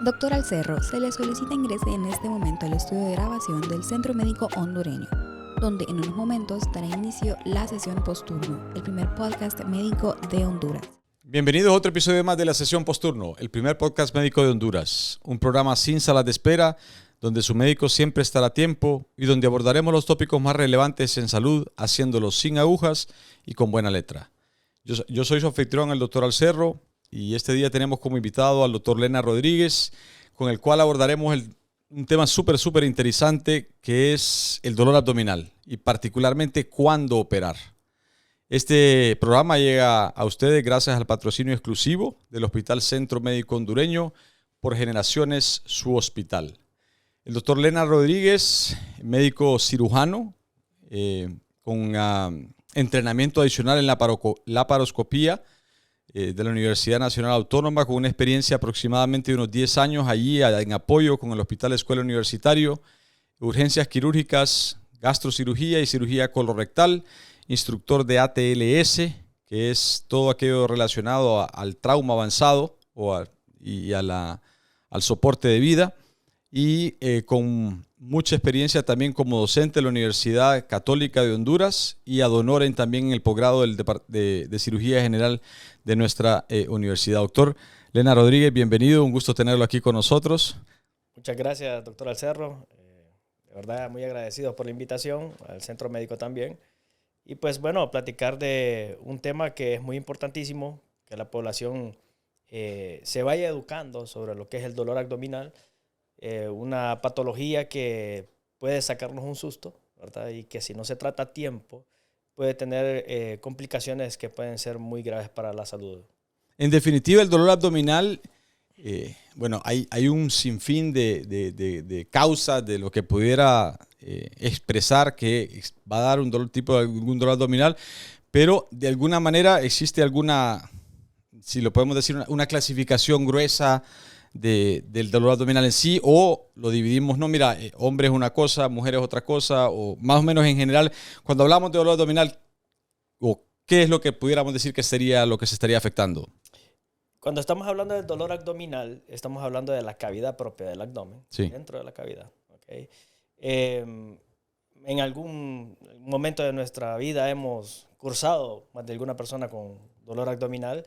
Doctor Alcerro, se le solicita ingrese en este momento al estudio de grabación del Centro Médico Hondureño, donde en unos momentos dará inicio la sesión posturno, el primer podcast médico de Honduras. Bienvenidos a otro episodio más de la sesión posturno, el primer podcast médico de Honduras, un programa sin salas de espera, donde su médico siempre estará a tiempo y donde abordaremos los tópicos más relevantes en salud, haciéndolo sin agujas y con buena letra. Yo soy su anfitrión, el doctor Alcerro, y este día tenemos como invitado al doctor Lena Rodríguez, con el cual abordaremos un tema súper interesante, que es el dolor abdominal y particularmente cuándo operar. Este programa llega a ustedes gracias al patrocinio exclusivo del Hospital Centro Médico Hondureño, por generaciones su hospital. El doctor Lena Rodríguez, médico cirujano, con entrenamiento adicional en laparoscopía de la Universidad Nacional Autónoma, con una experiencia aproximadamente de unos 10 años allí en apoyo con el Hospital Escuela Universitario, urgencias quirúrgicas, gastrocirugía y cirugía colorectal, instructor de ATLS, que es todo aquello relacionado al trauma avanzado al soporte de vida, y con mucha experiencia también como docente de la Universidad Católica de Honduras y ad honorem también en el posgrado de Cirugía General de nuestra universidad. Doctor Lena Rodríguez, bienvenido, un gusto tenerlo aquí con nosotros. Muchas gracias, doctor Alcerro. De verdad, muy agradecidos por la invitación, al Centro Médico también. Y pues bueno, platicar de un tema que es muy importantísimo, que la población se vaya educando sobre lo que es el dolor abdominal, una patología que puede sacarnos un susto, ¿verdad? Y que si no se trata a tiempo puede tener complicaciones que pueden ser muy graves para la salud. En definitiva, el dolor abdominal, hay un sinfín de causas de lo que pudiera expresar que va a dar algún dolor abdominal, pero de alguna manera existe alguna, si lo podemos decir, una clasificación gruesa del dolor abdominal en sí, o lo dividimos, no, mira, hombre es una cosa, mujer es otra cosa, o más o menos en general, cuando hablamos de dolor abdominal, o ¿qué es lo que pudiéramos decir que sería lo que se estaría afectando? Cuando estamos hablando del dolor abdominal, estamos hablando de la cavidad propia del abdomen, sí, dentro de la cavidad. ¿Okay? En algún momento de nuestra vida hemos cursado más de alguna persona con dolor abdominal,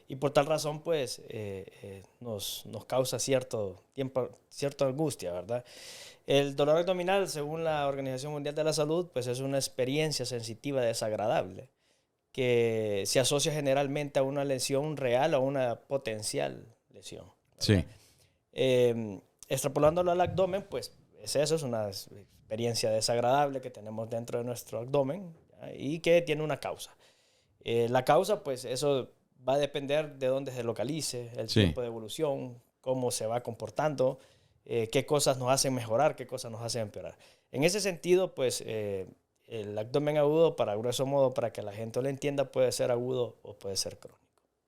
y por tal razón, pues, nos causa cierta angustia, ¿verdad? El dolor abdominal, según la Organización Mundial de la Salud, pues es una experiencia sensitiva desagradable que se asocia generalmente a una lesión real o a una potencial lesión, ¿verdad? Sí. Extrapolándolo al abdomen, pues eso es una experiencia desagradable que tenemos dentro de nuestro abdomen, ¿ya? Y que tiene una causa. La causa, pues eso va a depender de dónde se localice, el tiempo de evolución, cómo se va comportando, qué cosas nos hacen mejorar, qué cosas nos hacen empeorar. En ese sentido, pues el abdomen agudo, para grueso modo, para que la gente lo entienda, puede ser agudo o puede ser crónico.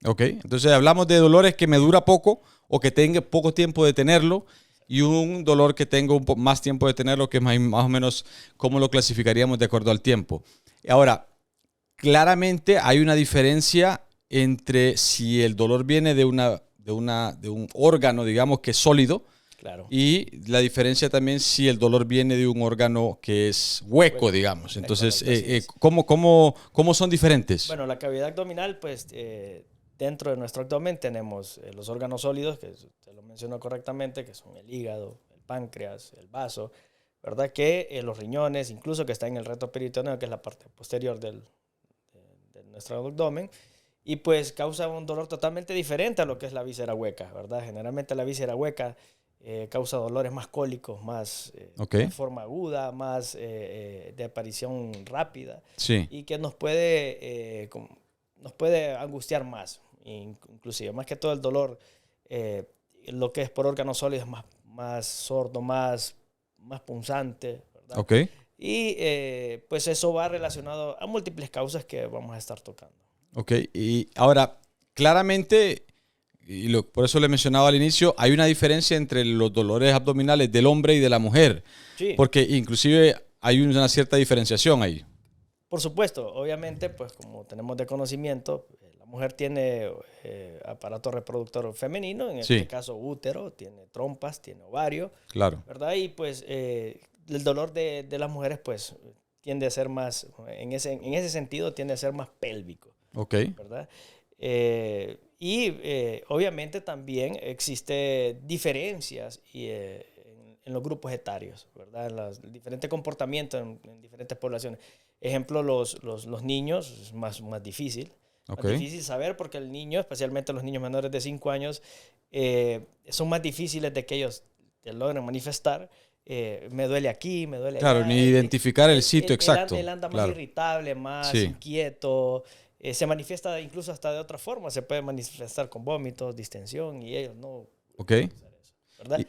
Ok, entonces hablamos de dolores que me dura poco o que tenga poco tiempo de tenerlo, y un dolor que tengo más tiempo de tenerlo, que es más o menos cómo lo clasificaríamos de acuerdo al tiempo. Ahora, claramente hay una diferencia entre si el dolor viene de un órgano, digamos, que es sólido, claro, y la diferencia también si el dolor viene de un órgano que es hueco, digamos. Entonces, ¿cómo son diferentes? Bueno, la cavidad abdominal, pues dentro de nuestro abdomen tenemos los órganos sólidos, que te lo menciono correctamente, que son el hígado, el páncreas, el vaso, ¿verdad? Que los riñones, incluso que está en el recto peritoneo, que es la parte posterior de nuestro abdomen, y pues causa un dolor totalmente diferente a lo que es la víscera hueca, ¿verdad? Generalmente la víscera hueca causa dolores más cólicos, más de forma aguda, más de aparición rápida, sí, y que nos puede angustiar más, inclusive. Más que todo el dolor, lo que es por órganos sólidos es más sordo, más punzante, ¿verdad? Okay. Y pues eso va relacionado a múltiples causas que vamos a estar tocando. Ok, y ahora, claramente, por eso le mencionaba al inicio, hay una diferencia entre los dolores abdominales del hombre y de la mujer. Sí. Porque inclusive hay una cierta diferenciación ahí. Por supuesto, obviamente, pues como tenemos de conocimiento, la mujer tiene aparato reproductor femenino, en Sí. este caso útero, tiene trompas, tiene ovario, Claro. ¿verdad? Y pues el dolor de las mujeres pues tiende a ser más, en ese sentido tiende a ser más pélvico, Ok. ¿verdad? Obviamente también existe diferencias en los grupos etarios, ¿verdad? Los diferentes comportamientos en diferentes poblaciones. Ejemplo, los niños es más difícil. Ok. Más difícil saber porque el niño, especialmente los niños menores de 5 años, son más difíciles de que ellos te logren manifestar. Me duele aquí, me duele Claro, allá. ni identificar el sitio exacto. Él anda más Claro. irritable, más Sí. inquieto. Se manifiesta incluso hasta de otra forma. Se puede manifestar con vómitos, distensión y ellos no. Ok. ¿Verdad?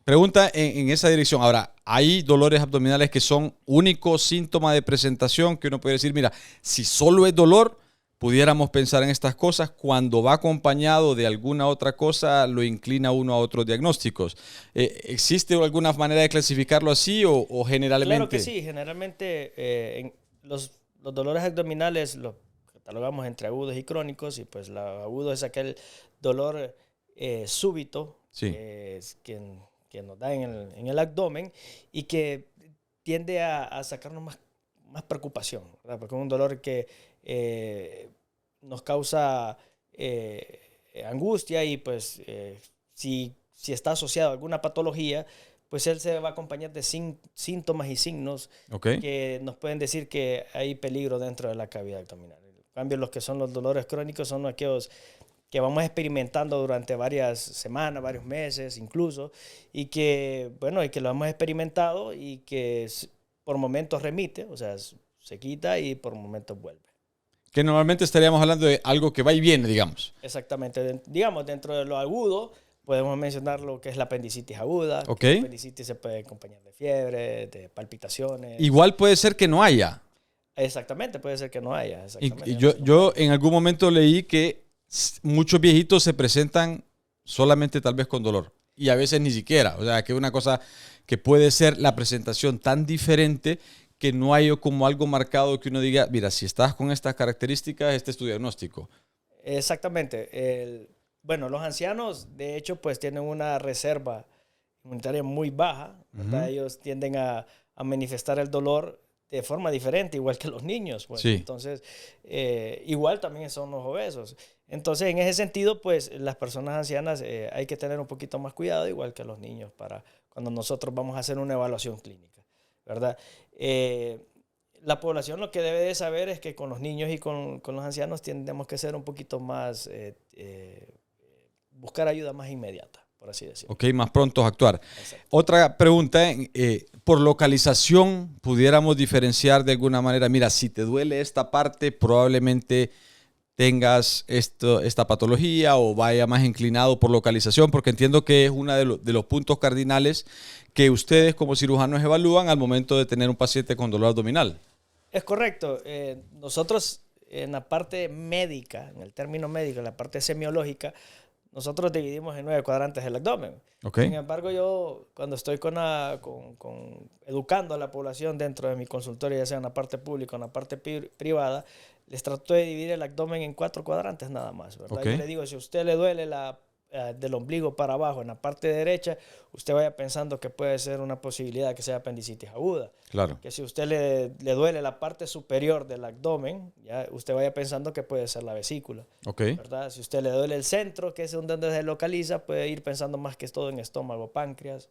Pregunta en esa dirección. Ahora, ¿hay dolores abdominales que son únicos síntomas de presentación que uno puede decir, mira, si solo es dolor, pudiéramos pensar en estas cosas? Cuando va acompañado de alguna otra cosa, lo inclina uno a otros diagnósticos. ¿Existe alguna manera de clasificarlo así o generalmente? Claro que sí. Generalmente los dolores abdominales los catalogamos entre agudos y crónicos. Y pues el agudo es aquel dolor súbito Sí. que nos da en el abdomen y que tiende a sacarnos más preocupación, ¿verdad? Porque es un dolor que nos causa angustia y pues si está asociado a alguna patología, pues él se va a acompañar de síntomas y signos Ok. que nos pueden decir que hay peligro dentro de la cavidad abdominal. En cambio, los que son los dolores crónicos son aquellos que vamos experimentando durante varias semanas, varios meses incluso, y que lo hemos experimentado y que por momentos remite, o sea, se quita y por momentos vuelve. Que normalmente estaríamos hablando de algo que va y viene, digamos. Exactamente. Digamos, dentro de lo agudo, podemos mencionar lo que es la apendicitis aguda. Ok. La apendicitis se puede acompañar de fiebre, de palpitaciones. Igual puede ser que no haya. Exactamente, puede ser que no haya. Exactamente. Y yo en algún momento leí que muchos viejitos se presentan solamente tal vez con dolor y a veces ni siquiera. O sea, que es una cosa que puede ser la presentación tan diferente que no hay como algo marcado que uno diga, mira, si estás con estas características, este es tu diagnóstico. Exactamente. Bueno, los ancianos, de hecho, pues tienen una reserva inmunitaria muy baja, ¿verdad? Ujú. Ellos tienden a manifestar el dolor de forma diferente, igual que los niños. Pues. Sí. Entonces, igual también son los obesos. Entonces, en ese sentido, pues las personas ancianas hay que tener un poquito más cuidado, igual que los niños, para cuando nosotros vamos a hacer una evaluación clínica, ¿verdad? La población lo que debe de saber es que con los niños y con los ancianos tenemos que ser un poquito más, buscar ayuda más inmediata, por así decirlo. Ok, más pronto actuar. Exacto. Otra pregunta, por localización, pudiéramos diferenciar de alguna manera, mira, si te duele esta parte, probablemente tengas esta patología o vaya más inclinado por localización, porque entiendo que es uno de los puntos cardinales que ustedes como cirujanos evalúan al momento de tener un paciente con dolor abdominal. Es correcto. Nosotros en la parte médica, en el término médico, en la parte semiológica, nosotros dividimos en 9 cuadrantes el abdomen. Okay. Sin embargo, yo cuando estoy educando a la población dentro de mi consultorio, ya sea en la parte pública o en la parte privada, les trato de dividir el abdomen en 4 cuadrantes nada más, ¿verdad? Okay. Yo le digo, si a usted le duele del ombligo para abajo en la parte derecha, usted vaya pensando que puede ser una posibilidad que sea apendicitis aguda. Claro. Que si a usted le duele la parte superior del abdomen, ya usted vaya pensando que puede ser la vesícula. Okay. ¿Verdad? Si a usted le duele el centro, que es donde se localiza, puede ir pensando más que es todo en estómago, páncreas.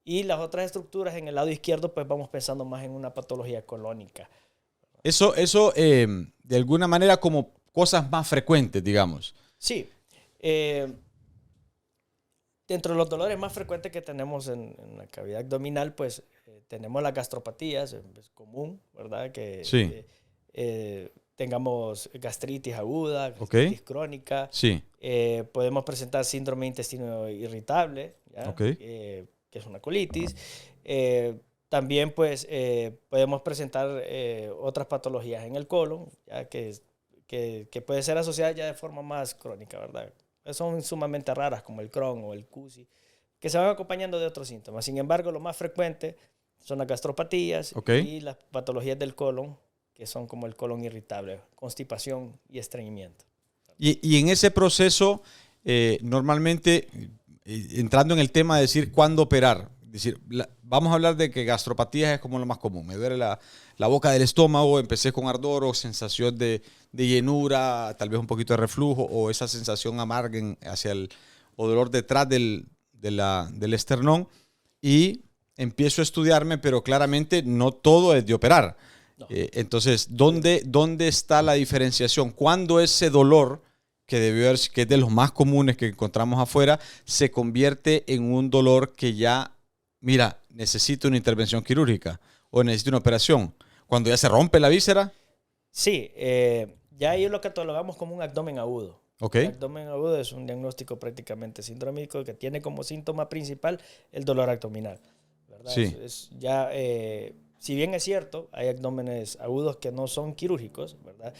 Y las otras estructuras en el lado izquierdo, pues vamos pensando más en una patología colónica. Eso de alguna manera como cosas más frecuentes, digamos. Sí. Dentro de los dolores más frecuentes que tenemos en la cavidad abdominal, pues tenemos las gastropatías, es común, ¿verdad? Que sí. tengamos gastritis aguda, gastritis crónica. Sí. Podemos presentar síndrome de intestino irritable, ¿ya? Okay. Que es una colitis. También pues podemos presentar otras patologías en el colon, ya que puede ser asociada ya de forma más crónica, ¿verdad? Son sumamente raras como el Crohn o el CUSI, que se van acompañando de otros síntomas. Sin embargo, lo más frecuente son las gastropatías y las patologías del colon, que son como el colon irritable, constipación y estreñimiento. Y en ese proceso, normalmente, entrando en el tema de decir cuándo operar, decir, vamos a hablar de que gastropatías es como lo más común. Me duele la boca del estómago, empecé con ardor o sensación de llenura, tal vez un poquito de reflujo o esa sensación amarga o dolor detrás del esternón, y empiezo a estudiarme, pero claramente no todo es de operar. No. Entonces, ¿dónde está la diferenciación? ¿Cuándo ese dolor, que que es de los más comunes que encontramos afuera, se convierte en un dolor que ya, mira, necesito una intervención quirúrgica o necesito una operación? Cuando ya se rompe la víscera. Sí, ya ahí lo catalogamos como un abdomen agudo. Ok. El abdomen agudo es un diagnóstico prácticamente sindrómico que tiene como síntoma principal el dolor abdominal, ¿verdad? Sí. Si bien es cierto, hay abdómenes agudos que no son quirúrgicos, ¿verdad?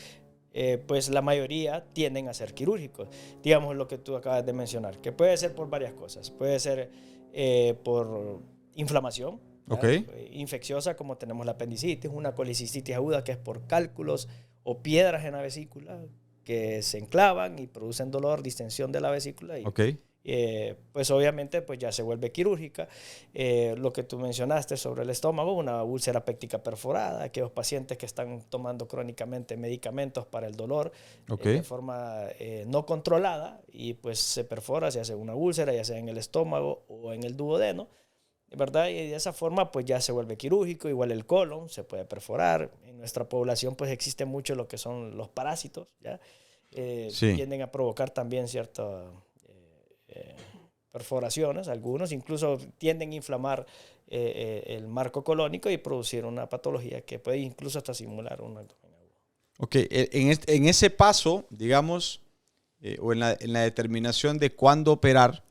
Pues la mayoría tienden a ser quirúrgicos. Digamos lo que tú acabas de mencionar, que puede ser por varias cosas. Puede ser por inflamación, Ok. infecciosa, como tenemos la apendicitis, una colicistitis aguda que es por cálculos o piedras en la vesícula que se enclavan y producen dolor, distensión de la vesícula y Ok. pues obviamente pues ya se vuelve quirúrgica. Lo que tú mencionaste sobre el estómago, una úlcera péptica perforada, aquellos pacientes que están tomando crónicamente medicamentos para el dolor Okay. de forma no controlada y pues se perfora, se hace una úlcera, ya sea en el estómago o en el duodeno, ¿verdad? Y de esa forma pues ya se vuelve quirúrgico. Igual el colon se puede perforar. En nuestra población pues existe mucho lo que son los parásitos, ¿ya? Sí. Tienden a provocar también ciertas perforaciones, algunos incluso tienden a inflamar el marco colónico y producir una patología que puede incluso hasta simular un abdomen agudo. Ok, en ese paso, digamos, o en la determinación de cuándo operar,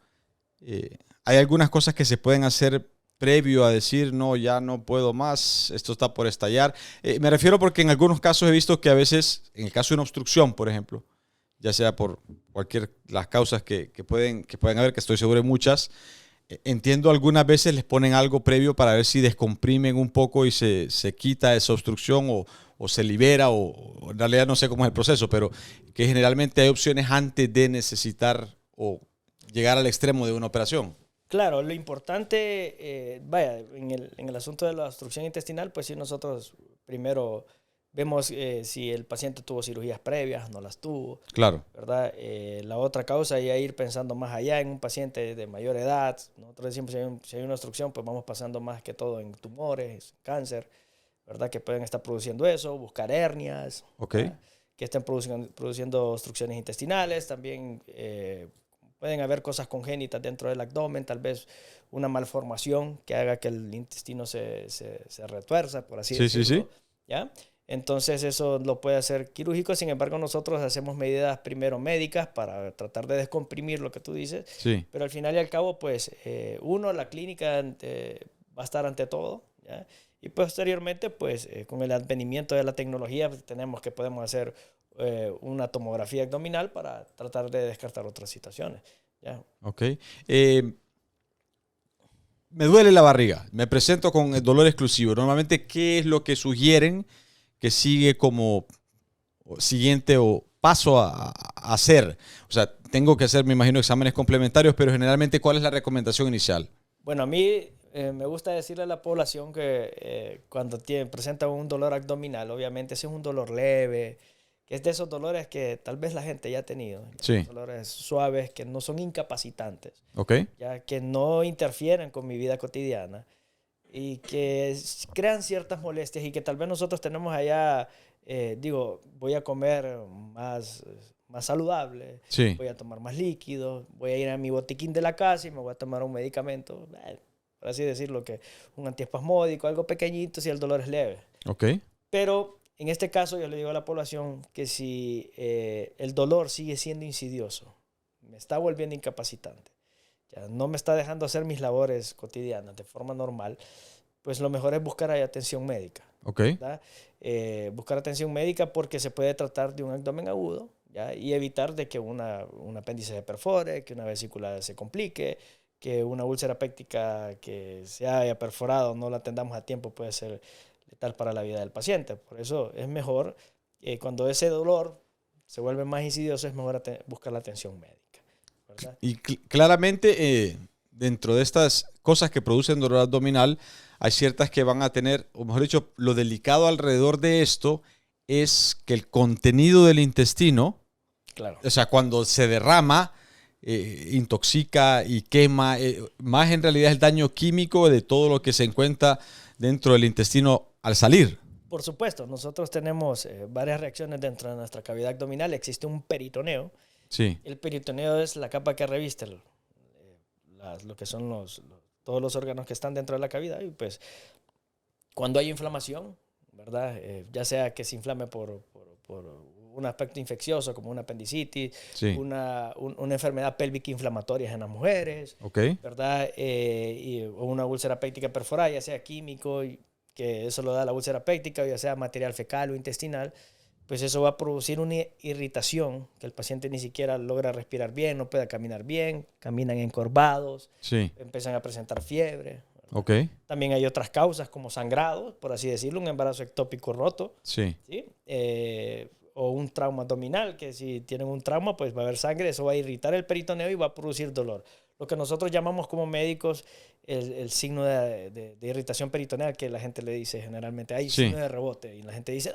hay algunas cosas que se pueden hacer previo a decir, no, ya no puedo más, esto está por estallar. Me refiero porque en algunos casos he visto que a veces, en el caso de una obstrucción, por ejemplo, ya sea por las causas que pueden haber, que estoy seguro de muchas, entiendo algunas veces les ponen algo previo para ver si descomprimen un poco y se quita esa obstrucción o se libera, o en realidad no sé cómo es el proceso, pero que generalmente hay opciones antes de necesitar o llegar al extremo de una operación. Claro, lo importante, vaya, en el asunto de la obstrucción intestinal, pues sí, nosotros primero vemos si el paciente tuvo cirugías previas, no las tuvo, Claro. ¿verdad? La otra causa ya ir pensando más allá en un paciente de mayor edad. Nosotros decimos si hay una obstrucción, pues vamos pasando más que todo en tumores, cáncer, ¿verdad? Que pueden estar produciendo eso, buscar hernias, Ok. que estén produciendo obstrucciones intestinales, también pueden haber cosas congénitas dentro del abdomen, tal vez una malformación que haga que el intestino se retuerza, por así decirlo. Sí. ¿Ya? Entonces eso lo puede hacer quirúrgico. Sin embargo, nosotros hacemos medidas primero médicas para tratar de descomprimir lo que tú dices. Sí. Pero al final y al cabo, pues la clínica va a estar ante todo, ¿ya? Y posteriormente, pues con el advenimiento de la tecnología, pues, podemos hacer una tomografía abdominal para tratar de descartar otras situaciones, ¿ya? Ok. Me duele la barriga. Me presento con el dolor exclusivo. Normalmente, ¿qué es lo que sugieren que sigue como siguiente o paso a hacer? O sea, tengo que hacer, me imagino, exámenes complementarios, pero generalmente, ¿cuál es la recomendación inicial? Bueno, a mí me gusta decirle a la población que cuando presenta un dolor abdominal, obviamente ese es un dolor leve, que es de esos dolores que tal vez la gente ya ha tenido. Sí. Dolores suaves que no son incapacitantes, Ok. ya que no interfieren con mi vida cotidiana y que crean ciertas molestias y que tal vez nosotros tenemos allá, voy a comer más saludable, Sí. voy a tomar más líquidos, voy a ir a mi botiquín de la casa y me voy a tomar un medicamento, por así decirlo, que un antiespasmódico, algo pequeñito si el dolor es leve. Ok. Pero en este caso yo le digo a la población que si el dolor sigue siendo insidioso, me está volviendo incapacitante, ya no me está dejando hacer mis labores cotidianas de forma normal, pues lo mejor es buscar atención médica. Ok. ¿Verdad? Buscar atención médica porque se puede tratar de un abdomen agudo, ¿ya? Y evitar de que un apéndice se perfore, que una vesícula se complique, que una úlcera péptica que se haya perforado no la atendamos a tiempo puede ser letal para la vida del paciente. Por eso es mejor cuando ese dolor se vuelve más insidioso, es mejor buscar la atención médica, ¿verdad? Y claramente, dentro de estas cosas que producen dolor abdominal, hay ciertas que van a tener, o mejor dicho, lo delicado alrededor de esto es que el contenido del intestino, Claro. o sea, cuando se derrama, intoxica y quema, más en realidad es el daño químico de todo lo que se encuentra dentro del intestino al salir. Por supuesto, nosotros tenemos varias reacciones dentro de nuestra cavidad abdominal. Existe un peritoneo. Sí. El peritoneo es la capa que reviste lo que son todos los órganos que están dentro de la cavidad. Y pues cuando hay inflamación, ¿verdad? Ya sea que se inflame por un aspecto infeccioso como una apendicitis, Sí. una enfermedad pélvica inflamatoria en las mujeres, Ok. ¿verdad? O una úlcera péptica perforada, ya sea químico, que eso lo da la úlcera péptica, o ya sea material fecal o intestinal, pues eso va a producir una irritación que el paciente ni siquiera logra respirar bien, no puede caminar bien, caminan encorvados, Sí. empiezan a presentar fiebre. Ok. También hay otras causas como sangrado, por así decirlo, un embarazo ectópico roto, Sí. ¿sí? O un trauma abdominal, que si tienen un trauma, pues va a haber sangre, eso va a irritar el peritoneo y va a producir dolor. Lo que nosotros llamamos como médicos el signo de irritación peritoneal, que la gente le dice generalmente, hay Sí. signo de rebote, y la gente dice,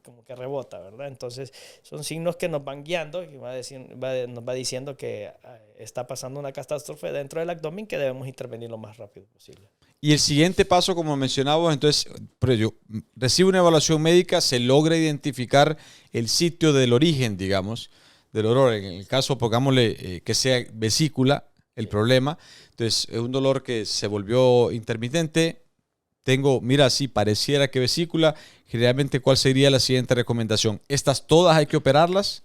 como que rebota, ¿verdad? Entonces, son signos que nos van guiando y nos va diciendo que está pasando una catástrofe dentro del abdomen que debemos intervenir lo más rápido posible. Y el siguiente paso, como mencionábamos, entonces, yo recibo una evaluación médica, se logra identificar el sitio del origen, digamos, del dolor. En el caso, pongámosle que sea vesícula el problema. Entonces, es un dolor que se volvió intermitente. Mira, sí, pareciera que vesícula. Generalmente, ¿cuál sería la siguiente recomendación? ¿Estas todas hay que operarlas?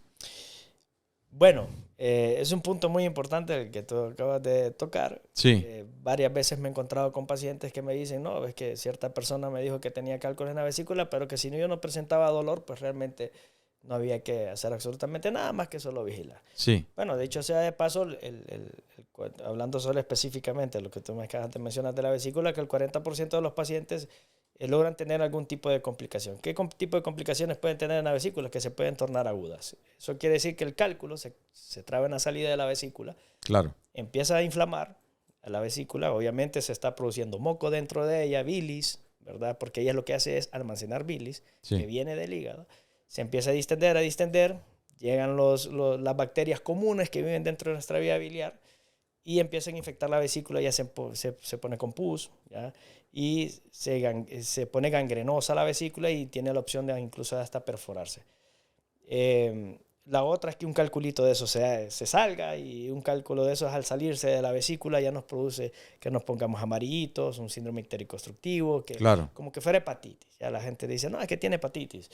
Bueno, es un punto muy importante el que tú acabas de tocar. Sí. Varias veces me he encontrado con pacientes que me dicen, no, es que cierta persona me dijo que tenía cálculos en la vesícula, pero que si yo no presentaba dolor, pues realmente no había que hacer absolutamente nada más que solo vigilar. Sí. Bueno, de hecho sea de paso, hablando solo específicamente de lo que tú me acabas de mencionar de la vesícula, que el 40% de los pacientes logran tener algún tipo de complicación. ¿Qué tipo de complicaciones pueden tener en la vesícula? Que se pueden tornar agudas. Eso quiere decir que el cálculo se traba en la salida de la vesícula, Claro. empieza a inflamar a la vesícula, obviamente se está produciendo moco dentro de ella, bilis, ¿verdad? Porque ella lo que hace es almacenar bilis, Sí. que viene del hígado, se empieza a distender, llegan las bacterias comunes que viven dentro de nuestra vía biliar y empiezan a infectar la vesícula, ya se pone con pus, ¿ya? Y se pone gangrenosa la vesícula y tiene la opción de incluso hasta perforarse. La otra es que un calculito de eso se salga, y un cálculo de esos al salirse de la vesícula ya nos produce que nos pongamos amarillitos, un síndrome ictérico obstructivo, que Claro. como que fuera hepatitis. Ya la gente dice, no, es que tiene hepatitis.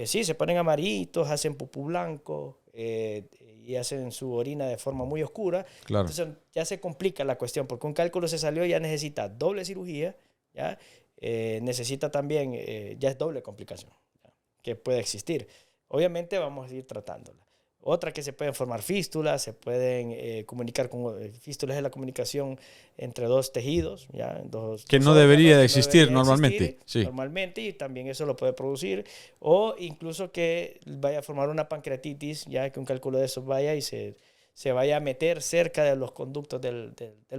Sí, se ponen amarillitos, hacen pupú blanco y hacen su orina de forma muy oscura. Claro. Entonces ya se complica la cuestión, porque un cálculo se salió, ya necesita doble cirugía, ¿ya? Necesita también, ya es doble complicación, ¿ya? Que puede existir. Obviamente vamos a ir tratándola. Otra que se pueden formar fístulas, se pueden comunicar con fístulas es la comunicación entre dos tejidos, ¿ya? Que no debería de existir normalmente. Sí. Normalmente, y también eso lo puede producir. O incluso que vaya a formar una pancreatitis, ya que un cálculo de eso vaya y se vaya a meter cerca de los conductos del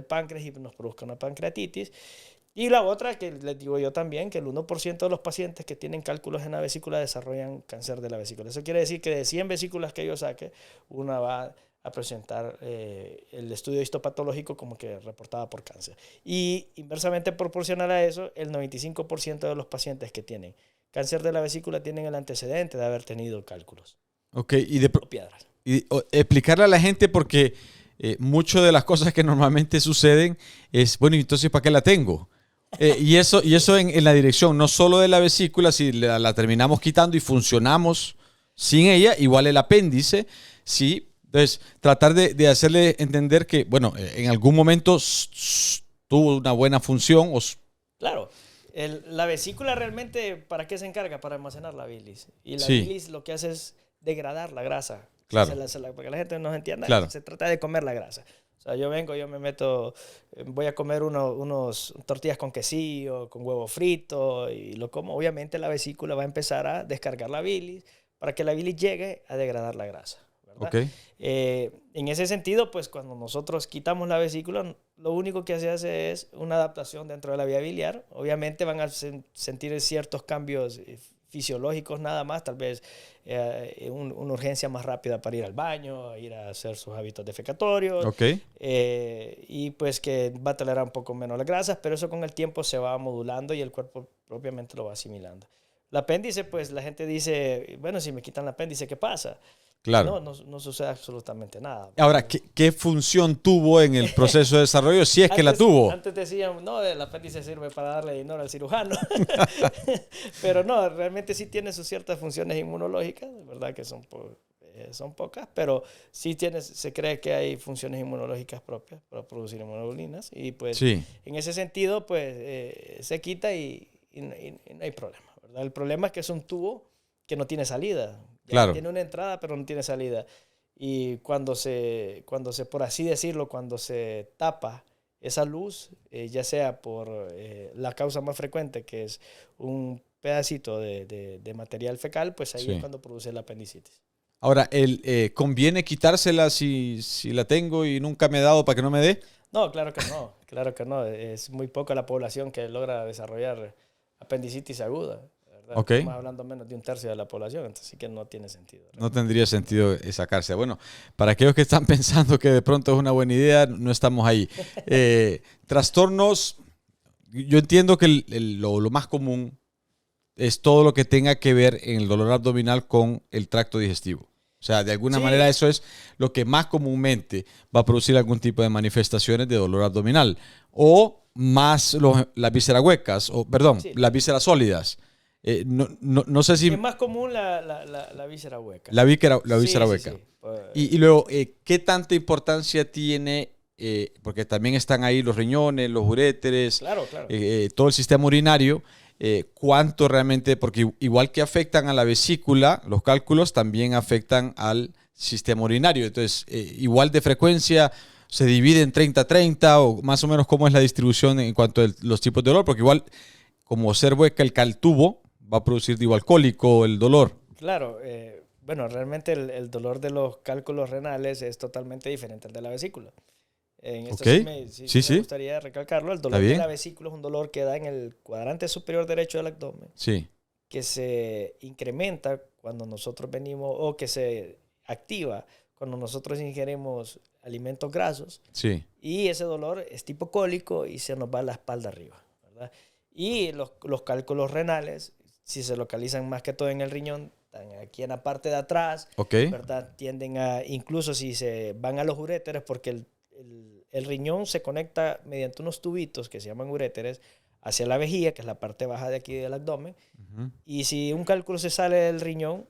páncreas y nos produzca una pancreatitis. Y la otra, que les digo yo también, que el 1% de los pacientes que tienen cálculos en la vesícula desarrollan cáncer de la vesícula. Eso quiere decir que de 100 vesículas que yo saque, una va a presentar el estudio histopatológico como que reportada por cáncer. Y inversamente proporcional a eso, el 95% de los pacientes que tienen cáncer de la vesícula tienen el antecedente de haber tenido cálculos. Ok, O piedras. Y explicarle a la gente, porque muchas de las cosas que normalmente suceden es, bueno, entonces ¿para qué la tengo? Y eso en la dirección, no solo de la vesícula, si la terminamos quitando y funcionamos sin ella, igual el apéndice, sí. Entonces, tratar de hacerle entender que, bueno, en algún momento tuvo una buena función. Claro, la vesícula realmente, ¿para qué se encarga? Para almacenar la bilis. Y la Sí. bilis lo que hace es degradar la grasa. Claro. Para que la gente nos entienda, Claro. se trata de comer la grasa. O sea, yo me meto, voy a comer unos tortillas con quesillo, con huevo frito, y lo como. Obviamente la vesícula va a empezar a descargar la bilis para que la bilis llegue a degradar la grasa, ¿verdad? Ok. En ese sentido, pues cuando nosotros quitamos la vesícula, lo único que se hace es una adaptación dentro de la vía biliar. Obviamente van a sentir ciertos cambios fisiológicos nada más, tal vez una urgencia más rápida para ir al baño, ir a hacer sus hábitos defecatorios, Ok. y pues que va a tolerar un poco menos las grasas, pero eso con el tiempo se va modulando y el cuerpo propiamente lo va asimilando. El apéndice, pues la gente dice, bueno, si me quitan el apéndice, ¿qué pasa? Claro. No sucede absolutamente nada. Ahora, ¿qué función tuvo en el proceso de desarrollo si es que la tuvo? Antes decían, no, el apéndice sirve para darle dinero al cirujano. Pero no, realmente sí tiene sus ciertas funciones inmunológicas, ¿verdad? Que son pocas, pero sí se cree que hay funciones inmunológicas propias para producir inmunoglobulinas. Y pues Sí. en ese sentido, pues se quita y no hay problema, ¿verdad? El problema es que es un tubo que no tiene salida. Claro. Tiene una entrada, pero no tiene salida. Y cuando por así decirlo, cuando se tapa esa luz, ya sea por la causa más frecuente, que es un pedacito de material fecal, pues ahí Sí. es cuando produce la apendicitis. Ahora, ¿conviene quitársela si la tengo y nunca me he dado para que no me dé? No, claro que no. Claro que no. Es muy poca la población que logra desarrollar apendicitis aguda. Ok. Estamos hablando menos de un tercio de la población, entonces sí que no tiene sentido. ¿Verdad? No tendría sentido sacarse. Bueno, para aquellos que están pensando que de pronto es una buena idea, no estamos ahí. Trastornos, yo entiendo que lo más común es todo lo que tenga que ver en el dolor abdominal con el tracto digestivo. O sea, de alguna manera eso es lo que más comúnmente va a producir algún tipo de manifestaciones de dolor abdominal. O más las vísceras huecas, las vísceras sólidas. No sé si... Es más común la víscera hueca. La víscera hueca. Sí. Y luego, ¿qué tanta importancia tiene? Porque también están ahí los riñones, los uréteres, Claro. todo el sistema urinario. ¿Cuánto realmente? Porque igual que afectan a la vesícula, los cálculos también afectan al sistema urinario. Entonces, igual de frecuencia, se divide en 30-30 o más o menos cómo es la distribución en cuanto a los tipos de dolor. Porque igual, como ser hueca, el caltubo va a producir alcohólico el dolor. Claro, bueno, realmente el dolor de los cálculos renales es totalmente diferente al de la vesícula. En esto sí me gustaría recalcarlo. El dolor de la vesícula es un dolor que da en el cuadrante superior derecho del abdomen, que se incrementa cuando nosotros venimos, o que se activa cuando nosotros ingerimos alimentos grasos. Y ese dolor es tipo cólico y se nos va a la espalda arriba, ¿verdad? Y los cálculos renales, si se localizan más que todo en el riñón, están aquí en la parte de atrás, ¿verdad? Tienden a, incluso si se van a los uréteres, porque el riñón se conecta mediante unos tubitos que se llaman uréteres hacia la vejiga, que es la parte baja de aquí del abdomen. Y si un cálculo se sale del riñón,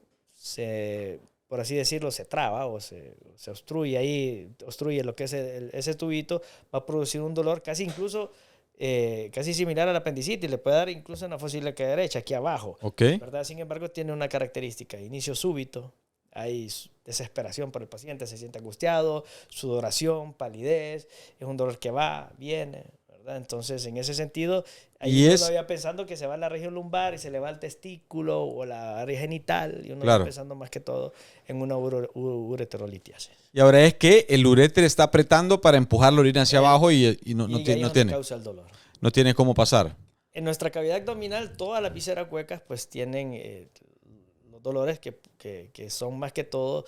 por así decirlo, se traba o se obstruye ahí, obstruye lo que es ese tubito, va a producir un dolor casi similar a la apendicitis, le puede dar incluso en la fosa ilíaca derecha, aquí abajo, ¿verdad? Sin embargo, tiene una característica: inicio súbito, hay desesperación por el paciente, se siente angustiado, sudoración, palidez, es un dolor que va, viene, ¿verdad? Entonces, en ese sentido, ahí uno había pensando que se va a la región lumbar y se le va al testículo o la área genital, y uno está pensando más que todo en una ureterolitiasis. Y ahora es que el uréter está apretando para empujar la orina hacia abajo y no tiene. Causa el dolor. No tiene cómo pasar. En nuestra cavidad abdominal, todas las vísceras huecas pues tienen los dolores que son más que todo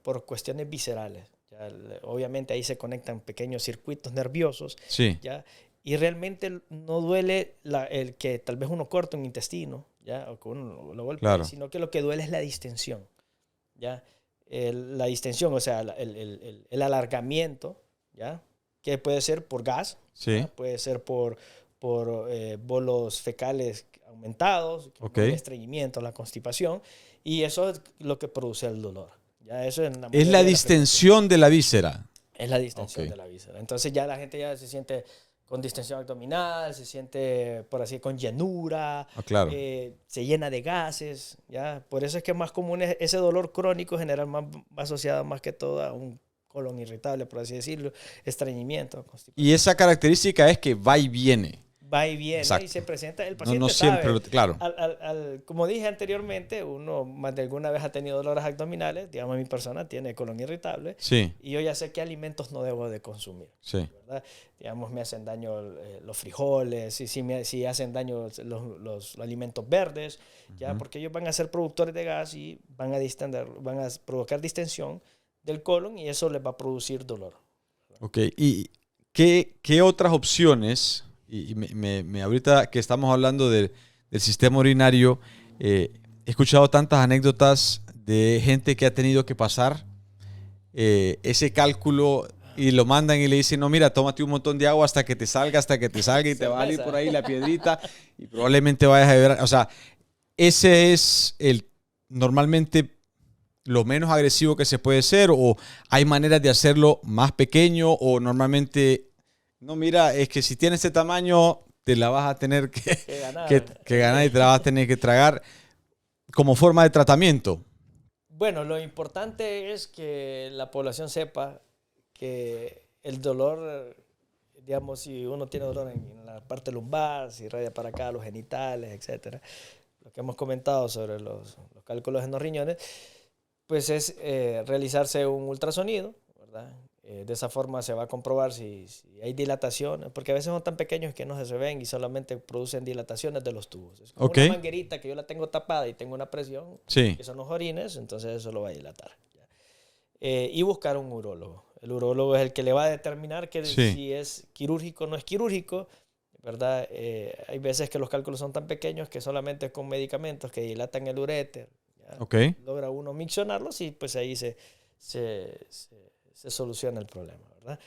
por cuestiones viscerales. ¿Ya? Obviamente ahí se conectan pequeños circuitos nerviosos. ¿Ya? Y realmente no duele el que tal vez uno corte un intestino, ¿ya? O que uno lo golpee, sino que lo que duele es la distensión, ¿ya? La distensión, o sea, el alargamiento, ¿ya? Que puede ser por gas, puede ser por bolos fecales aumentados, estreñimiento, la constipación, y eso es lo que produce el dolor. ¿Ya? Eso es la distensión de la víscera. Es la distensión de la víscera. Entonces ya la gente ya se siente con distensión abdominal, se siente, por así, con llenura, se llena de gases, ¿ya? Por eso es que es más común ese dolor crónico general, va asociado más que todo a un colon irritable, por así decirlo, estreñimiento, constipación. Y esa característica es que va y viene. va y viene, Exacto. y se presenta, el No, paciente no siempre, sabe. claro. Como dije anteriormente, uno más de alguna vez ha tenido dolores abdominales, digamos mi persona tiene colon irritable, Sí, y yo ya sé qué alimentos no debo de consumir, sí. ¿verdad? Digamos, me hacen daño los frijoles, si hacen daño los alimentos verdes, ¿ya? Porque ellos van a ser productores de gas y van a provocar distensión del colon y eso les va a producir dolor. Ok, ¿y qué otras opciones? Y ahorita que estamos hablando del sistema urinario, he escuchado tantas anécdotas de gente que ha tenido que pasar ese cálculo y lo mandan y le dicen, no, mira, tómate un montón de agua hasta que te salga y te va a salir por ahí la piedrita y probablemente vayas a beber. O sea, ese es normalmente lo menos agresivo que se puede hacer, o hay maneras de hacerlo más pequeño, o normalmente, no, mira, es que si tienes este tamaño, te la vas a tener que ganar y te la vas a tener que tragar como forma de tratamiento. Bueno, lo importante es que la población sepa que el dolor, digamos, si uno tiene dolor en la parte lumbar, si irradia para acá, los genitales, etcétera, lo que hemos comentado sobre los cálculos en los riñones, pues es realizarse un ultrasonido, ¿verdad? De esa forma se va a comprobar si hay dilatación, porque a veces son tan pequeños que no se ven y solamente producen dilataciones de los tubos. Es como una manguerita que yo la tengo tapada y tengo una presión, Sí. que son los orines, entonces eso lo va a dilatar. Y buscar un urólogo. El urólogo es el que le va a determinar que si es quirúrgico o no es quirúrgico, ¿verdad? Hay veces que los cálculos son tan pequeños que solamente con medicamentos que dilatan el uréter, logra uno miccionarlos y pues ahí se soluciona el problema, ¿verdad?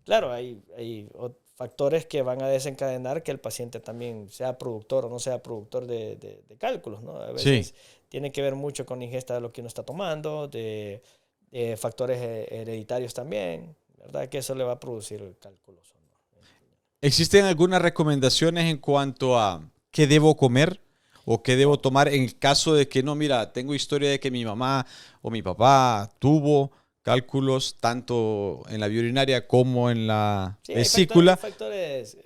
Claro, hay factores que van a desencadenar que el paciente también sea productor o no sea productor de cálculos, ¿no? A veces tiene que ver mucho con la ingesta de lo que uno está tomando, de factores hereditarios también, ¿verdad? Que eso le va a producir cálculos. ¿Existen algunas recomendaciones en cuanto a qué debo comer o qué debo tomar en el caso de que no, mira, tengo historia de que mi mamá o mi papá tuvo cálculos tanto en la vía urinaria como en la vesícula? Hay factores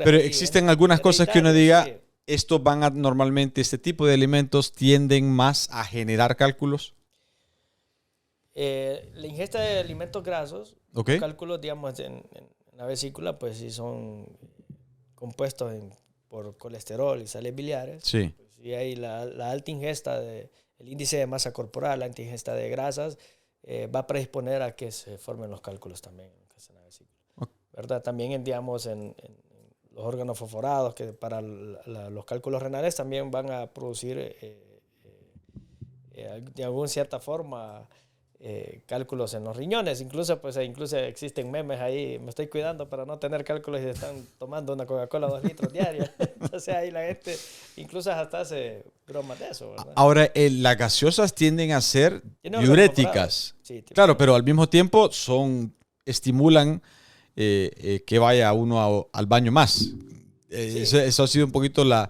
pero ahí, existen algunas cosas que uno diga, estos van a normalmente, este tipo de alimentos tienden más a generar cálculos. La ingesta de alimentos grasos, los cálculos, digamos, en la vesícula, pues sí son compuestos por colesterol y sales biliares. Sí. Pues, y hay la alta ingesta, el índice de masa corporal, la alta ingesta de grasas, va a predisponer a que se formen los cálculos también en la vesícula. ¿Verdad? También, digamos, en los órganos fosforados, que para los cálculos renales también van a producir, de alguna cierta forma, cálculos en los riñones. Incluso existen memes ahí, me estoy cuidando para no tener cálculos y están tomando una Coca-Cola 2 litros diarios. Entonces ahí la gente incluso hasta hace bromas de eso, ¿verdad? Ahora, las gaseosas tienden a ser diuréticas. Sí, claro, pero al mismo tiempo estimulan que vaya uno al baño más. Eso ha sido un poquito la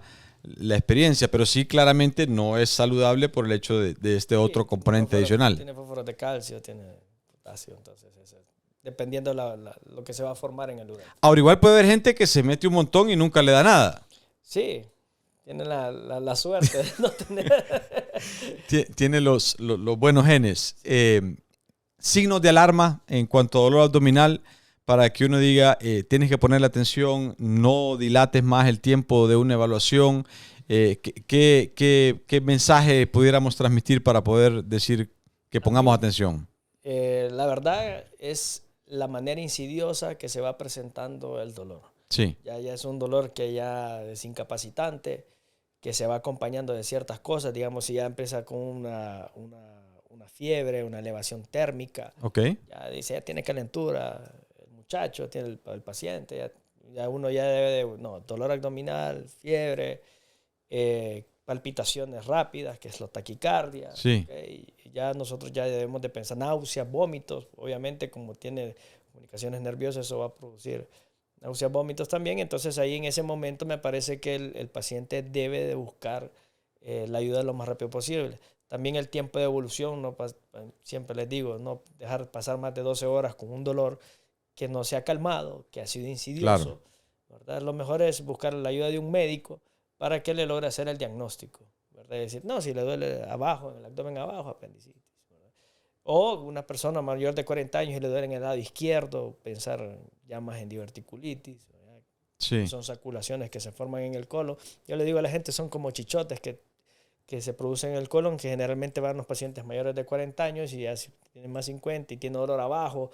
experiencia, pero sí claramente no es saludable por el hecho de este otro componente adicional. Tiene fósforo de calcio, tiene potasio, entonces dependiendo lo que se va a formar en el uréter. Ahora, igual puede haber gente que se mete un montón y nunca le da nada. Sí, tiene la suerte de no tener. Tiene los buenos genes. Signos de alarma en cuanto a dolor abdominal, para que uno diga, tienes que ponerle atención, no dilates más el tiempo de una evaluación. ¿Qué mensaje pudiéramos transmitir para poder decir que pongamos atención? La verdad es la manera insidiosa que se va presentando el dolor. Sí. Ya es un dolor que ya es incapacitante, que se va acompañando de ciertas cosas. Digamos, si ya empieza con una fiebre, una elevación térmica. Ya dice, ya tiene calentura. Muchacho, tiene el paciente, ya uno ya debe dolor abdominal, fiebre, palpitaciones rápidas, que es la taquicardia. Sí. Ya nosotros ya debemos de pensar náuseas, vómitos, obviamente como tiene comunicaciones nerviosas, eso va a producir náuseas, vómitos también. Entonces ahí en ese momento me parece que el paciente debe de buscar la ayuda lo más rápido posible. También el tiempo de evolución, siempre les digo, no dejar pasar más de 12 horas con un dolor que no se ha calmado, que ha sido insidioso, ¿verdad? Lo mejor es buscar la ayuda de un médico para que le logre hacer el diagnóstico, ¿verdad? Es decir, no, si le duele abajo, en el abdomen abajo, apendicitis. O una persona mayor de 40 años y le duele en el lado izquierdo, pensar ya más en diverticulitis. Sí. Son saculaciones que se forman en el colon. Yo le digo a la gente, son como chichotes que se producen en el colon, que generalmente van los pacientes mayores de 40 años y ya si tienen más 50 y tienen dolor abajo,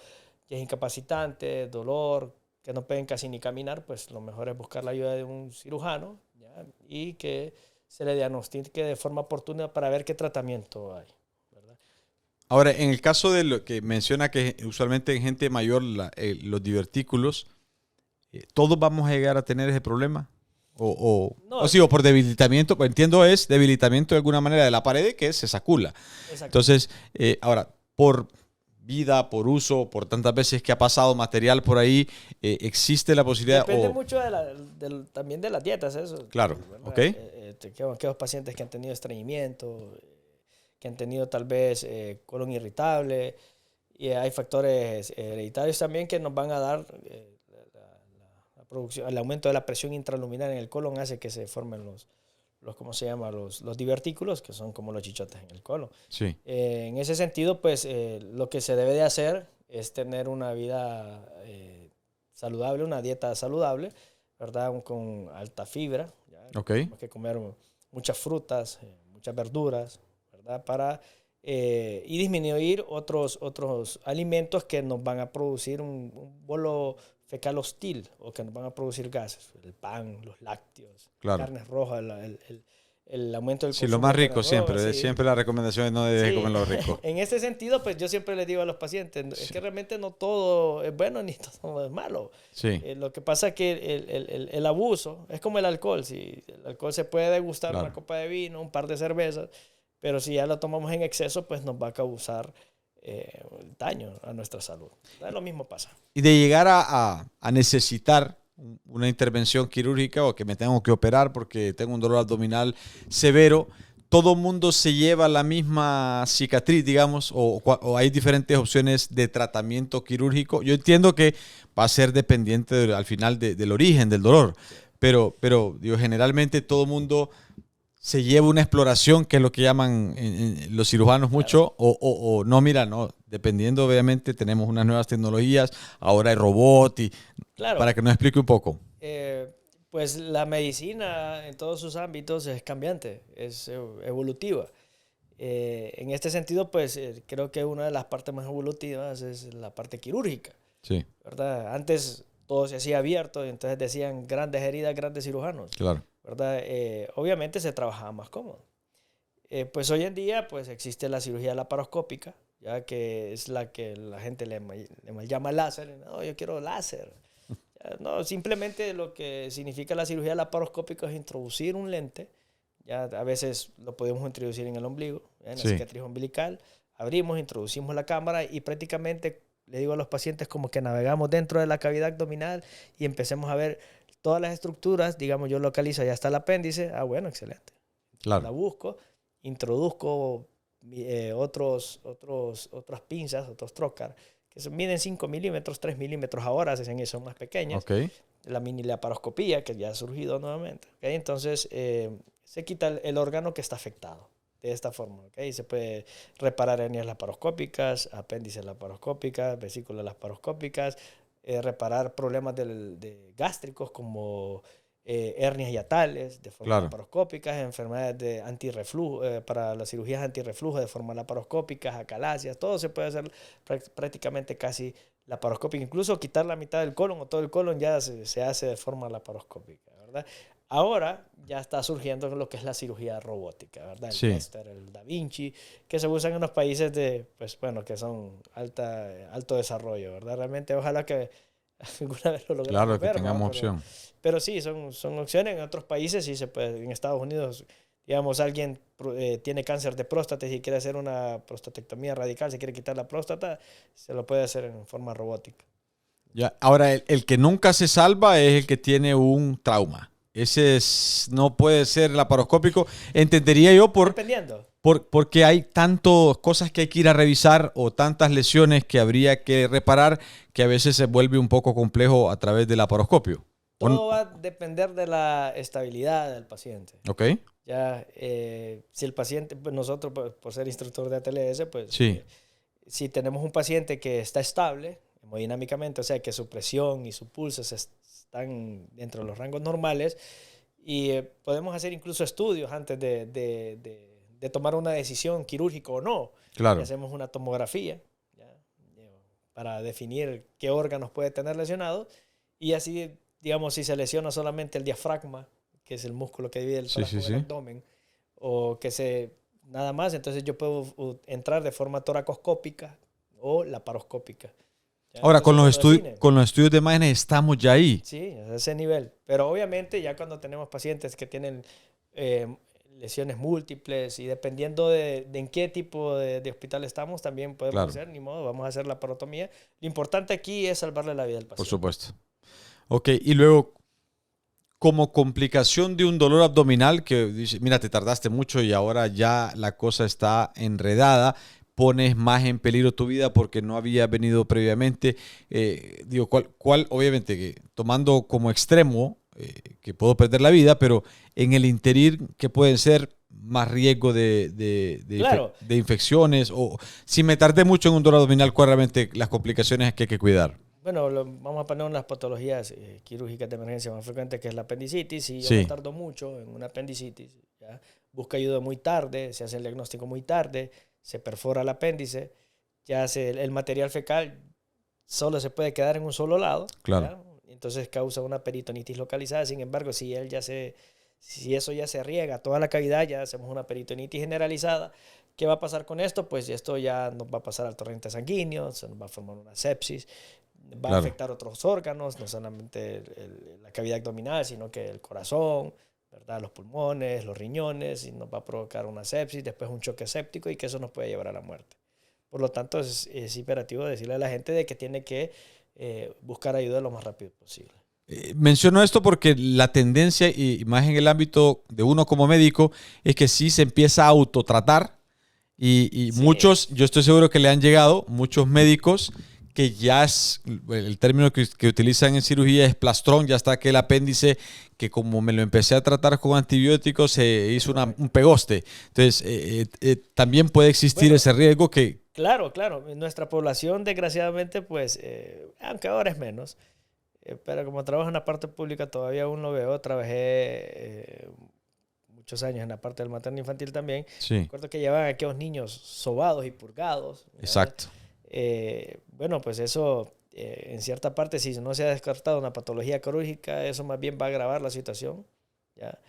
ya es incapacitante, dolor, que no pueden casi ni caminar, pues lo mejor es buscar la ayuda de un cirujano, ¿ya? Y que se le diagnostique de forma oportuna para ver qué tratamiento hay. Ahora, en el caso de lo que menciona que usualmente en gente mayor los divertículos, ¿todos vamos a llegar a tener ese problema? O por debilitamiento, pues entiendo es debilitamiento de alguna manera de la pared que se sacula. Exacto. Entonces, ahora, por vida, por uso, por tantas veces que ha pasado material por ahí, existe la posibilidad... Depende mucho también de las dietas, eso. Claro, ok. Aquellos pacientes que han tenido estreñimiento, que han tenido tal vez colon irritable, y hay factores hereditarios también que nos van a dar la producción. El aumento de la presión intraluminal en el colon hace que se formen ¿cómo se llama? Los divertículos, que son como los chichotes en el colon. Sí. En ese sentido, pues lo que se debe de hacer es tener una vida saludable, una dieta saludable, ¿verdad? Con alta fibra. ¿ya? Okay. Tenemos que comer muchas frutas, muchas verduras, ¿verdad? Y disminuir otros alimentos que nos van a producir un bolo fecal hostil o que nos van a producir gases. El pan, los lácteos, claro. Carnes rojas, el aumento del consumo. Sí, lo más rico de siempre. rojas, sí. Siempre la recomendación es no debes comer lo rico. En ese sentido, pues yo siempre les digo a los pacientes, es que realmente no todo es bueno ni todo es malo. Sí. Lo que pasa es que el abuso es como el alcohol. Si el alcohol se puede degustar, claro, una copa de vino, un par de cervezas, pero si ya lo tomamos en exceso, pues nos va a causar daño a nuestra salud. Lo mismo pasa. Y de llegar a necesitar una intervención quirúrgica o que me tengo que operar porque tengo un dolor abdominal severo, ¿todo mundo se lleva la misma cicatriz, digamos, o hay diferentes opciones de tratamiento quirúrgico? Yo entiendo que va a ser dependiente al final del origen del dolor, pero digo, generalmente todo mundo se lleva una exploración, que es lo que llaman los cirujanos mucho, claro, o no, mira, no, dependiendo, obviamente, tenemos unas nuevas tecnologías, ahora hay robot, y claro, para que nos explique un poco. Pues la medicina en todos sus ámbitos es cambiante, es evolutiva. En este sentido, pues creo que una de las partes más evolutivas es la parte quirúrgica. Sí. ¿Verdad? Antes todo se hacía abierto y entonces decían grandes heridas, grandes cirujanos. Claro. ¿Verdad? Obviamente se trabajaba más cómodo. Pues hoy en día pues existe la cirugía laparoscópica, ya que es la que la gente le llama láser. No, yo quiero láser. No, simplemente lo que significa la cirugía laparoscópica es introducir un lente. Ya a veces lo podemos introducir en el ombligo, en la cicatriz umbilical. Abrimos, introducimos la cámara y prácticamente le digo a los pacientes como que navegamos dentro de la cavidad abdominal y empecemos a ver todas las estructuras. Digamos, yo localizo, ya está el apéndice. Ah, bueno, excelente. Claro. La busco, introduzco otras pinzas, otros trocar, que miden 5 milímetros, 3 milímetros ahora, son más pequeñas. Okay. La mini laparoscopía, que ya ha surgido nuevamente. ¿Okay? Entonces, se quita el órgano que está afectado. De esta forma, ¿okay? Se puede reparar hernias laparoscópicas, apéndices laparoscópicas, vesículas laparoscópicas, reparar problemas de gástricos como hernias hiatales de forma laparoscópicas, enfermedades de antirreflujo, para las cirugías antirreflujo de forma laparoscópica, acalacias, todo se puede hacer prácticamente casi laparoscópica. Incluso quitar la mitad del colon o todo el colon ya se hace de forma laparoscópica, ¿verdad? Ahora ya está surgiendo lo que es la cirugía robótica, ¿verdad? El Dexter, el Da Vinci, que se usan en los países que son alto desarrollo, ¿verdad? Realmente ojalá que alguna vez lo logremos. Claro, que tengamos opción. Pero sí, son opciones. En otros países sí se puede. En Estados Unidos, digamos, alguien tiene cáncer de próstata y quiere hacer una prostatectomía radical, se quiere quitar la próstata, se lo puede hacer en forma robótica. Ya. Ahora, el que nunca se salva es el que tiene un trauma. Ese no puede ser laparoscópico. Entendería yo porque hay tantas cosas que hay que ir a revisar o tantas lesiones que habría que reparar que a veces se vuelve un poco complejo a través del laparoscopio. Todo va a depender de la estabilidad del paciente. Ok. Ya, si el paciente, pues nosotros por ser instructor de ATLS, pues Sí. Si tenemos un paciente que está estable hemodinámicamente, o sea que su presión y su pulso están dentro de los rangos normales, y podemos hacer incluso estudios antes de tomar una decisión quirúrgica o no. Claro. Y hacemos una tomografía ¿ya? Para definir qué órganos puede tener lesionados, y así, digamos, si se lesiona solamente el diafragma, que es el músculo que divide el tórax con el abdomen, o que nada más, entonces yo puedo entrar de forma toracoscópica o laparoscópica. ¿Ya? Ahora, con los estudios de imágenes estamos ya ahí. Sí, a ese nivel. Pero obviamente ya cuando tenemos pacientes que tienen lesiones múltiples, y dependiendo de en qué tipo de hospital estamos, también podemos hacer, ni modo, vamos a hacer la parotomía. Lo importante aquí es salvarle la vida al paciente. Por supuesto. Ok, y luego, como complicación de un dolor abdominal que dice, mira, te tardaste mucho y ahora ya la cosa está enredada, pones más en peligro tu vida porque no había venido previamente. Digo, ¿cuál obviamente, que tomando como extremo que puedo perder la vida, pero en el interín, ¿qué pueden ser más riesgo de infecciones? O si me tardé mucho en un dolor abdominal, ¿cuáles realmente las complicaciones que hay que cuidar? Bueno, vamos a poner unas patologías quirúrgicas de emergencia más frecuentes, que es la apendicitis. Si yo me tardo mucho en una apendicitis, ¿ya? Busca ayuda muy tarde, se hace el diagnóstico muy tarde, se perfora el apéndice, ya el material fecal solo se puede quedar en un solo lado. Claro. ¿ya? Entonces causa una peritonitis localizada. Sin embargo, si eso ya se riega toda la cavidad, ya hacemos una peritonitis generalizada. ¿Qué va a pasar con esto? Pues esto ya nos va a pasar al torrente sanguíneo, se nos va a formar una sepsis, va a afectar otros órganos, no solamente la cavidad abdominal, sino que el corazón, ¿verdad? Los pulmones, los riñones, y nos va a provocar una sepsis, después un choque séptico, y que eso nos puede llevar a la muerte. Por lo tanto, es imperativo decirle a la gente de que tiene que buscar ayuda lo más rápido posible. Menciono esto porque la tendencia, y más en el ámbito de uno como médico, es que sí se empieza a autotratar, y muchos, yo estoy seguro que le han llegado muchos médicos que ya es, el término que utilizan en cirugía es plastrón, ya está aquel apéndice que como me lo empecé a tratar con antibióticos se hizo un pegoste. Entonces, también puede existir ese riesgo que... Claro. Nuestra población, desgraciadamente, pues, aunque ahora es menos, pero como trabajo en la parte pública todavía aún lo veo. Trabajé muchos años en la parte del materno infantil también. Sí. Recuerdo que llevaban a aquellos niños sobados y purgados. Exacto. Bueno, pues eso, en cierta parte, si no se ha descartado una patología quirúrgica, eso más bien va a agravar la situación. ¿ya?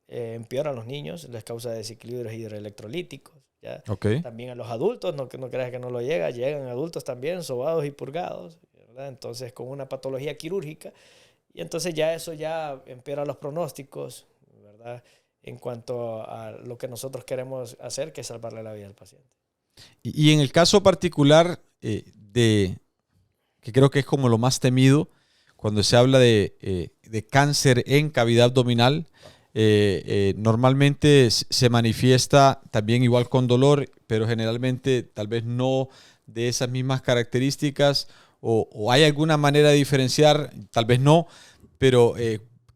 Empeora a los niños, les causa desequilibrios hidroelectrolíticos. ¿ya? Okay. También a los adultos, no creas que no lo llegan adultos también, sobados y purgados, ¿verdad? Entonces, con una patología quirúrgica, y entonces ya eso ya empeora los pronósticos, ¿verdad? En cuanto a lo que nosotros queremos hacer, que es salvarle la vida al paciente. Y en el caso particular que creo que es como lo más temido, cuando se habla de cáncer en cavidad abdominal, normalmente se manifiesta también igual con dolor, pero generalmente tal vez no de esas mismas características, o hay alguna manera de diferenciar, tal vez no, pero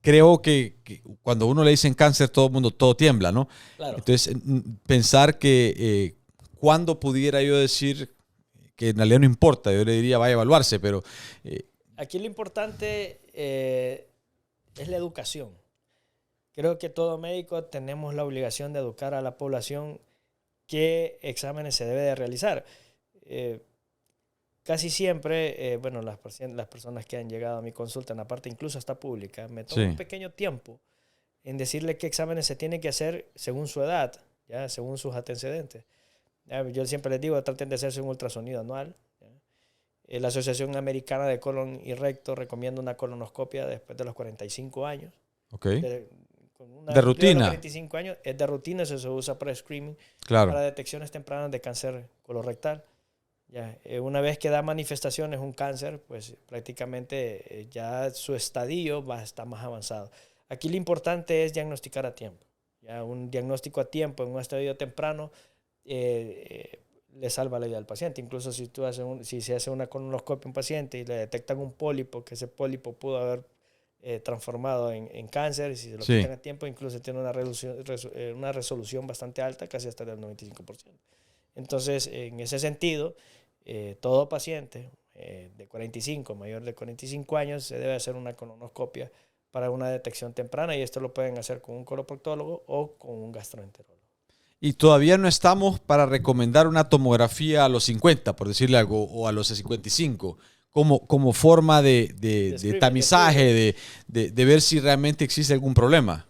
creo que cuando uno le dicen cáncer, todo tiembla, ¿no? Claro. Entonces, pensar que ¿cuándo pudiera yo decir que en realidad no importa? Yo le diría vaya a evaluarse, pero... Aquí lo importante es la educación. Creo que todo médico tenemos la obligación de educar a la población qué exámenes se debe de realizar. Casi siempre, las personas que han llegado a mi consulta, en la parte incluso hasta pública, me toman un pequeño tiempo en decirle qué exámenes se tienen que hacer según su edad, ¿ya? Según sus antecedentes. Yo siempre les digo, traten de hacerse un ultrasonido anual. La Asociación Americana de Colon y Recto recomienda una colonoscopia después de los 45 años. Okay. De rutina. 45 años, es de rutina, eso se usa para screening, claro, para detecciones tempranas de cáncer colorectal. Ya, una vez que da manifestaciones un cáncer, pues prácticamente ya su estadio va a estar más avanzado. Aquí lo importante es diagnosticar a tiempo. Ya, un diagnóstico a tiempo en un estadio temprano le salva la vida al paciente. Incluso si si se hace una colonoscopia a un paciente y le detectan un pólipo, que ese pólipo pudo haber transformado en cáncer, y si se lo quitan a tiempo, incluso tiene una resolución bastante alta, casi hasta del 95%. Entonces, en ese sentido, todo paciente mayor de 45 años, se debe hacer una colonoscopia para una detección temprana, y esto lo pueden hacer con un coloproctólogo o con un gastroenterólogo. Y todavía no estamos para recomendar una tomografía a los 50, por decirle algo, o a los 55, como forma de tamizaje, de ver si realmente existe algún problema.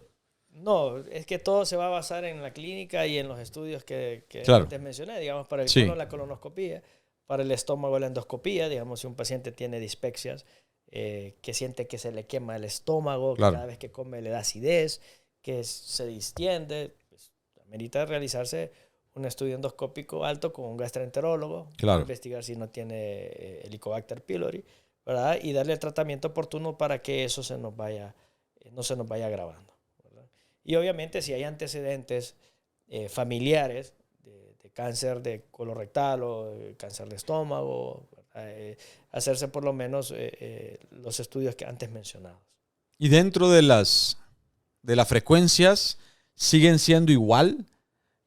No, es que todo se va a basar en la clínica y en los estudios que antes mencioné. Digamos, para el colon, la colonoscopía; para el estómago, la endoscopía. Digamos, si un paciente tiene dispepsias, que siente que se le quema el estómago, que cada vez que come le da acidez, que se distiende, pues amerita realizarse un estudio endoscópico alto con un gastroenterólogo, para investigar si no tiene Helicobacter pylori, ¿verdad? Y darle el tratamiento oportuno para que eso no se nos vaya agravando, ¿verdad? Y obviamente, si hay antecedentes familiares de cáncer de colorectal o cáncer de estómago, hacerse por lo menos los estudios que antes mencionados. ¿Y dentro de las frecuencias siguen siendo igual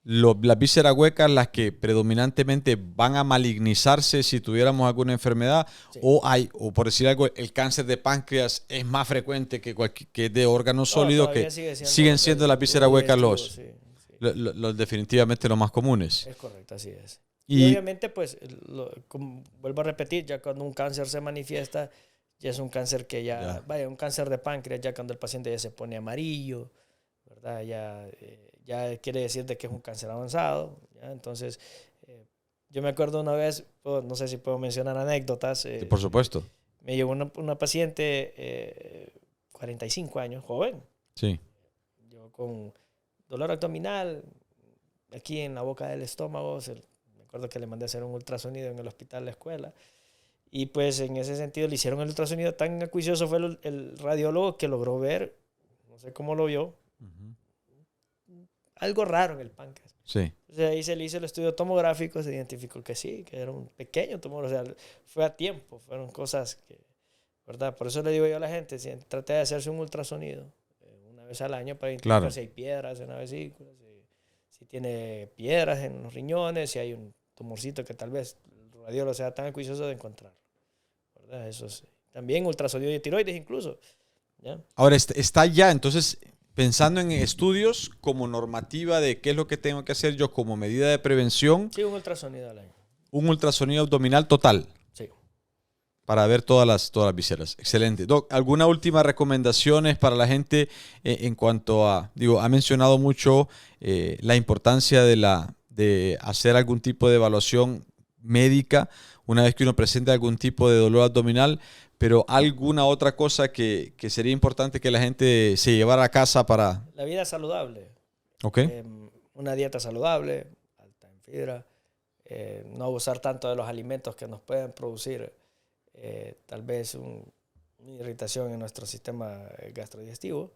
las vísceras huecas las que predominantemente van a malignizarse si tuviéramos alguna enfermedad? Sí. O por decir algo, el cáncer de páncreas es más frecuente que de órganos sólidos, que siguen siendo las vísceras huecas los definitivamente los más comunes. Es correcto, así es. Y obviamente, pues, vuelvo a repetir, ya cuando un cáncer se manifiesta, ya es un cáncer que vaya, un cáncer de páncreas, ya cuando el paciente ya se pone amarillo, ¿verdad? Ya quiere decir de que es un cáncer avanzado, ¿ya? Entonces, yo me acuerdo una vez, no sé si puedo mencionar anécdotas. Sí, por supuesto. Me llegó una paciente, 45 años, joven. Sí. Yo con dolor abdominal, aquí en la boca del estómago. Me acuerdo que le mandé a hacer un ultrasonido en el hospital de la escuela. Y pues en ese sentido le hicieron el ultrasonido. Tan acuicioso fue el radiólogo que logró ver, no sé cómo lo vio, algo raro en el páncreas. Sí. Entonces ahí se le hizo el estudio tomográfico, se identificó que sí, que era un pequeño tumor. O sea, fue a tiempo, fueron cosas que, ¿verdad? Por eso le digo yo a la gente, trate de hacerse un ultrasonido una vez al año para identificar si hay piedras en la vesícula, si tiene piedras en los riñones, si hay un tumorcito que tal vez el radiólogo sea tan acuicioso de encontrarlo, ¿verdad? Eso sí. También ultrasonido de tiroides incluso, ¿ya? Ahora, está ya, entonces, pensando en estudios como normativa de qué es lo que tengo que hacer yo como medida de prevención. Sí, un ultrasonido al año. Un ultrasonido abdominal total. Sí. Para ver todas las vísceras. Excelente. Doc, ¿alguna última recomendaciones para la gente en cuanto a, ha mencionado mucho la importancia de hacer algún tipo de evaluación médica una vez que uno presenta algún tipo de dolor abdominal, pero alguna otra cosa que sería importante que la gente se llevara a casa para... La vida saludable. Ok. Una dieta saludable, alta en fibra, no abusar tanto de los alimentos que nos pueden producir tal vez una irritación en nuestro sistema gastrodigestivo,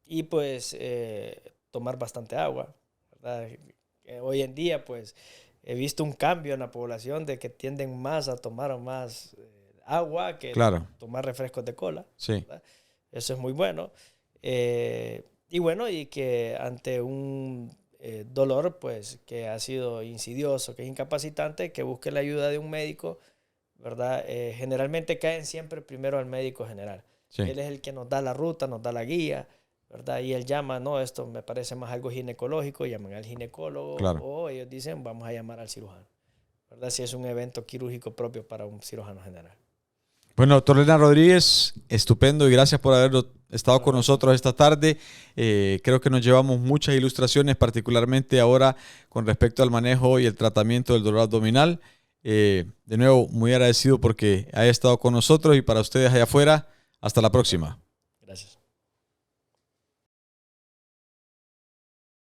y pues tomar bastante agua, ¿verdad? Hoy en día pues he visto un cambio en la población de que tienden más a tomar más agua que tomar refrescos de cola. Sí. ¿Verdad? Eso es muy bueno. Y bueno, y que ante un dolor pues que ha sido insidioso, que es incapacitante, que busque la ayuda de un médico, ¿verdad? Generalmente caen siempre primero al médico general. Sí. Él es el que nos da la ruta, nos da la guía, ¿verdad? Y él llama, no, esto me parece más algo ginecológico, llaman al ginecólogo, o ellos dicen, vamos a llamar al cirujano, ¿verdad? Si es un evento quirúrgico propio para un cirujano general. Bueno, doctor Lerner Rodríguez, estupendo y gracias por haber estado con nosotros esta tarde. Creo que nos llevamos muchas ilustraciones, particularmente ahora con respecto al manejo y el tratamiento del dolor abdominal. De nuevo, muy agradecido porque haya estado con nosotros y para ustedes allá afuera, hasta la próxima.